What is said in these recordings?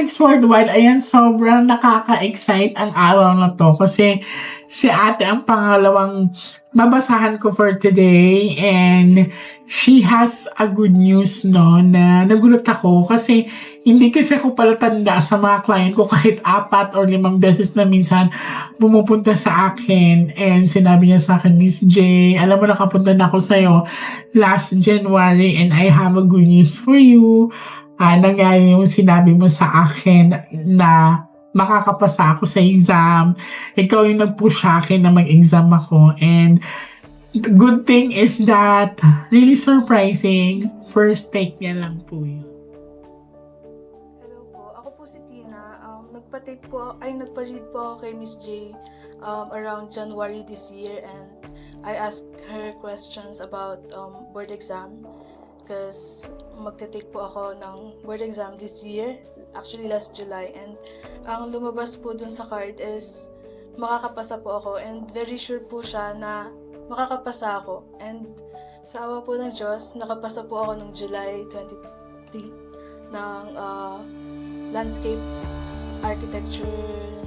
Addicts Worldwide, ayan, sobrang nakaka-excite ang araw na to kasi si ate ang pangalawang babasahan ko for today and she has a good news, no, na nagulat ako kasi hindi kasi ako palatanda sa mga client ko kahit 4 or 5 beses na minsan pumupunta sa akin and sinabi niya sa akin, Miss J, alam mo nakapunta na ako sa'yo last January and I have a good news for you. Nangyari yung sinabi mo sa akin na makakapasa ako sa exam. Ikaw yung nag-push sa akin na mag-exam ako. And the good thing is that really surprising. First take niya lang po yun. Hello po, ako po si Tina. Nagpa-read po ako kay Miss J around January this year, and I asked her questions about board exam because magte-take po ako ng board exam this year, actually last July, and ang lumabas po dun sa card is makakapasa po ako, and very sure po siya na makakapasa ako, and sa awa po ng Diyos, nakapasa po ako noong July 23 ng landscape architecture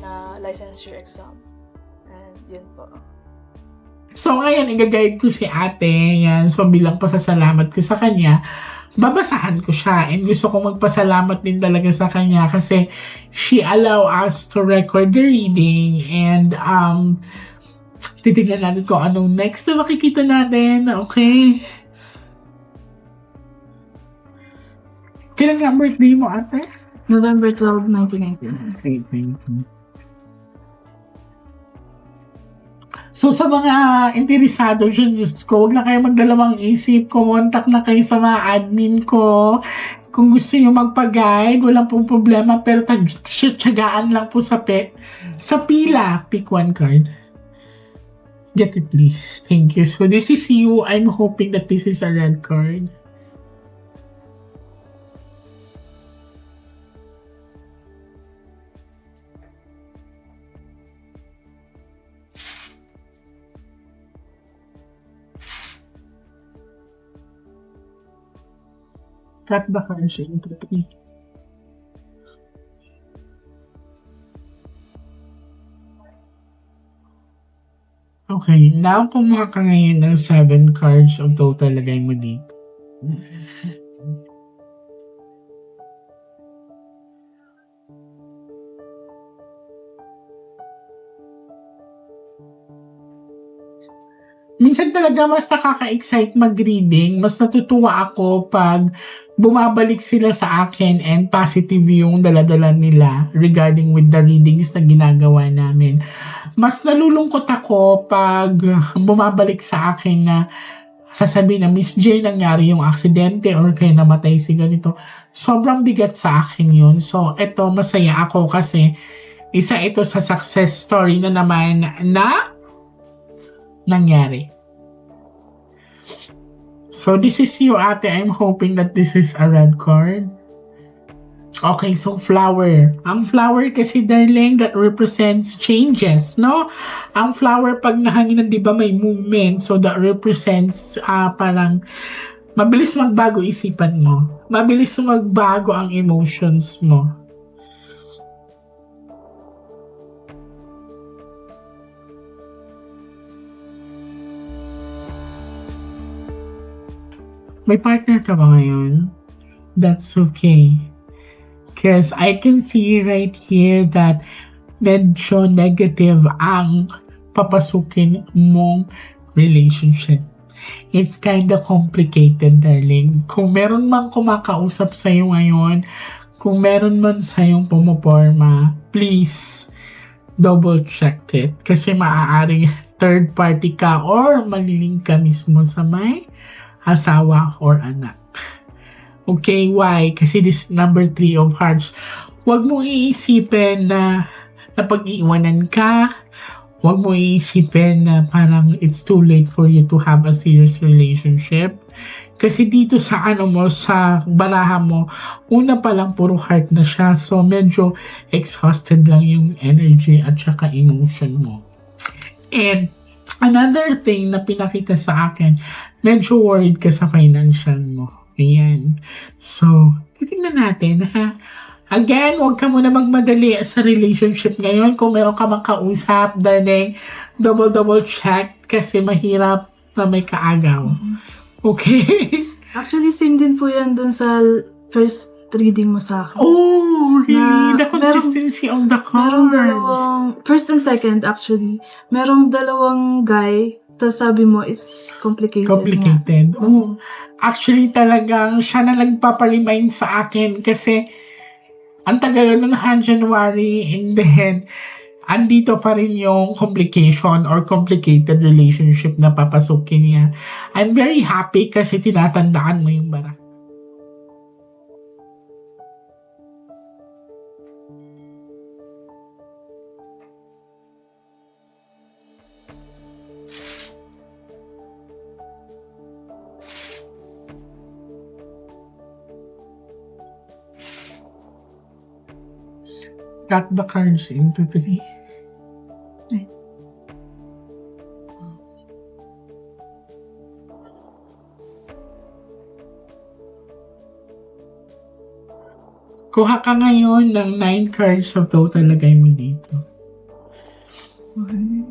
na licensure exam, and yun po. So, ngayon, i-guide ko si ate. Yan. So, bilang pasasalamat ko sa kanya, babasahan ko siya. And gusto kong magpasalamat din talaga sa kanya kasi she allow us to record the reading. And, titignan natin kung anong next na makikita natin. Okay? Kailan nga birthday mo, ate? November 12, 1999. So sa mga interesado dyan, Diyos ko, huwag na kayo magdalawang isip. Kumontak na kayo sa mga admin ko. Kung gusto nyo magpa-guide, walang pong problema. Pero tsagaan lang po sa pila. Pick one card. Get it, please. Thank you. So this is you. I'm hoping that this is a red card. Track the cards into 3. Okay, now kumuha ka ngayon ng 7 cards of total, lagay mo dito. Minsan talaga mas nakaka-excite mag-reading. Mas natutuwa ako pag bumabalik sila sa akin and positive yung daladala nila regarding with the readings na ginagawa namin. Mas nalulungkot ako pag bumabalik sa akin na sasabihin na, Miss J, nangyari yung aksidente or kaya namatay si ganito. Sobrang bigat sa akin yun. So, eto, masaya ako kasi isa ito sa success story na naman na nangyari. So, this is you, ate. I'm hoping that this is a red card. Okay, so flower. Ang flower kasi, darling, that represents changes, no? Ang flower, pag nahanginan, di ba, may movement. So, that represents parang mabilis magbago isipan mo. Mabilis magbago ang emotions mo. May partner ka ba ngayon? That's okay. Because I can see right here that medyo negative ang papasukin mong relationship. It's kinda complicated, darling. Kung meron mang kumakausap sa'yo ngayon, kung meron man sa'yong pumaporma, please double check it. Kasi maaaring third party ka or maliling ka mismo sa may asawa or anak. Okay, why? Kasi this number 3 of hearts. Huwag mo iisipin na napag-iiwanan ka. Huwag mo iisipin na parang it's too late for you to have a serious relationship. Kasi dito sa sa baraha mo, una pa lang puro heart na siya. So, medyo exhausted lang yung energy at saka emotion mo. And another thing na pinakita sa akin, medyo worried ka sa financial mo. Ayan. So, titignan natin ha. Again, huwag ka muna magmadali sa relationship ngayon. Kung meron ka mang kausap, darling, double check kasi mahirap na may kaagaw. Okay? Actually, same din po yan dun sa first reading mo sa akin. Oh, really? Na The consistency of the Merong cards. first and second actually, merong dalawang guy, tapos sabi mo, it's complicated. Complicated. Oh, actually, talagang siya na nagpaparemind sa akin kasi ang tagal na ng January and then andito pa rin yung complication or complicated relationship na papasukin niya. I'm very happy kasi tinatandaan mo yung bara. Got the cards into 3. Kuha ka ngayon ng 9 cards of total, lagay mo dito. Okay.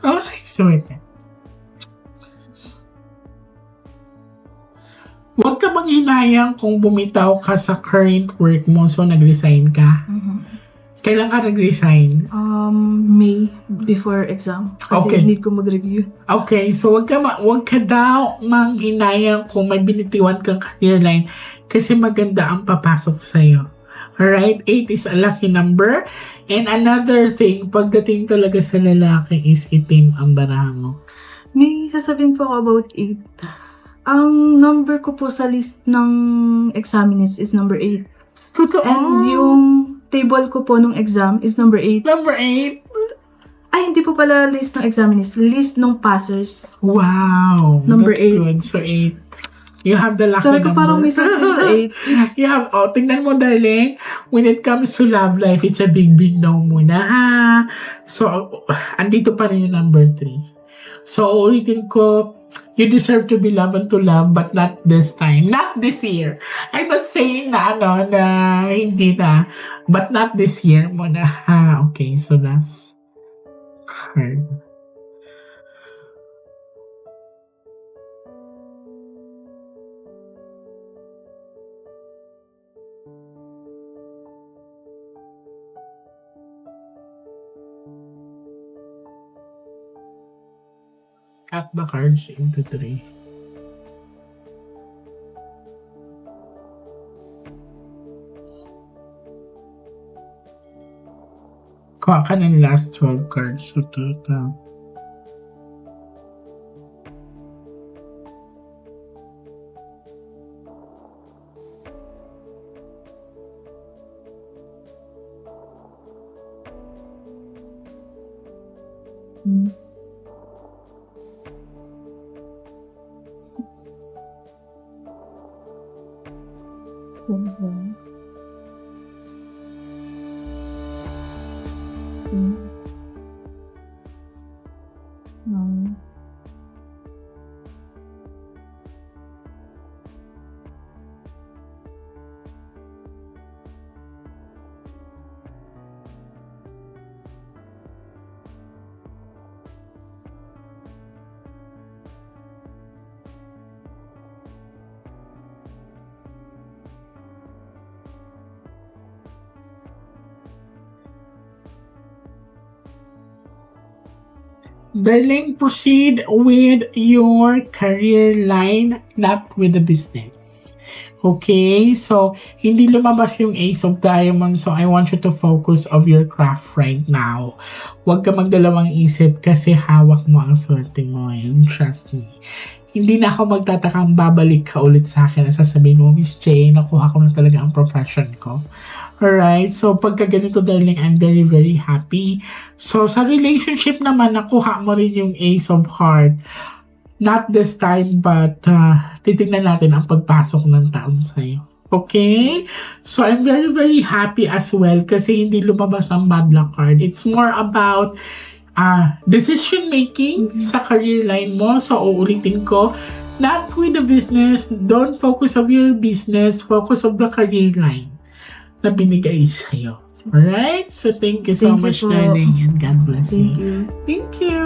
Okay, sweet. Huwag ka manghinayang kung bumitaw ka sa current work mo, so nag-resign ka. Kailan ka nag-resign? May before exam. Kasi Okay. need ko mag-review. Okay, so wag ka daw manghinayang kung may binitiwan kang career line kasi maganda ang papasok sa'yo. Alright? 8 is a lucky number. And another thing, pagdating talaga sa lalaki is itim ang baraha mo. May sasabihin po ako about 8. Ang number ko po sa list ng examinees is number 8. Totoo. And yung table ko po nung exam is number 8. Number 8. Ay, hindi po pala list ng examinees. List ng passers. Wow. Number that's 8. good. So 8. You have the lucky Sabi ko number. parang may something sa 8. You have, tingnan mo, darling, when it comes to love life, it's a big no muna, ha? So, andito pa rin yung number 3. So, ulitin ko, you deserve to be loved and to love, but not this time. Not this year. I'm not saying na, na hindi na, but not this year muna, ha? Okay, so that's card. Cut the cards into 3. Kuha ka ng last 12 cards so total. Seven. Nine. Darling, proceed with your career line, not with the business. Okay? So, hindi lumabas yung Ace of Diamonds, so I want you to focus of your craft right now. Huwag ka magdalawang isip kasi hawak mo ang swerte mo ngayon. Trust me. hindi na ako magtatakang babalik ka ulit sa akin at sasabihin mo, Miss J, nakuha ko na talaga ang profession ko. Alright, so pagka ganito, darling, I'm very, very happy. So, sa relationship naman, nakuha mo rin yung Ace of Heart. Not this time, but titignan natin ang pagpasok ng taon sa'yo. Okay? So, I'm very, very happy as well kasi hindi lumabas ang bad luck card. It's more about decision making sa career line mo. So, uulitin ko, not with the business, don't focus of your business, focus of the career line na binigay sa'yo. Alright? So, thank you so Thank you much, po. darling, and God bless Thank you. you. Thank you.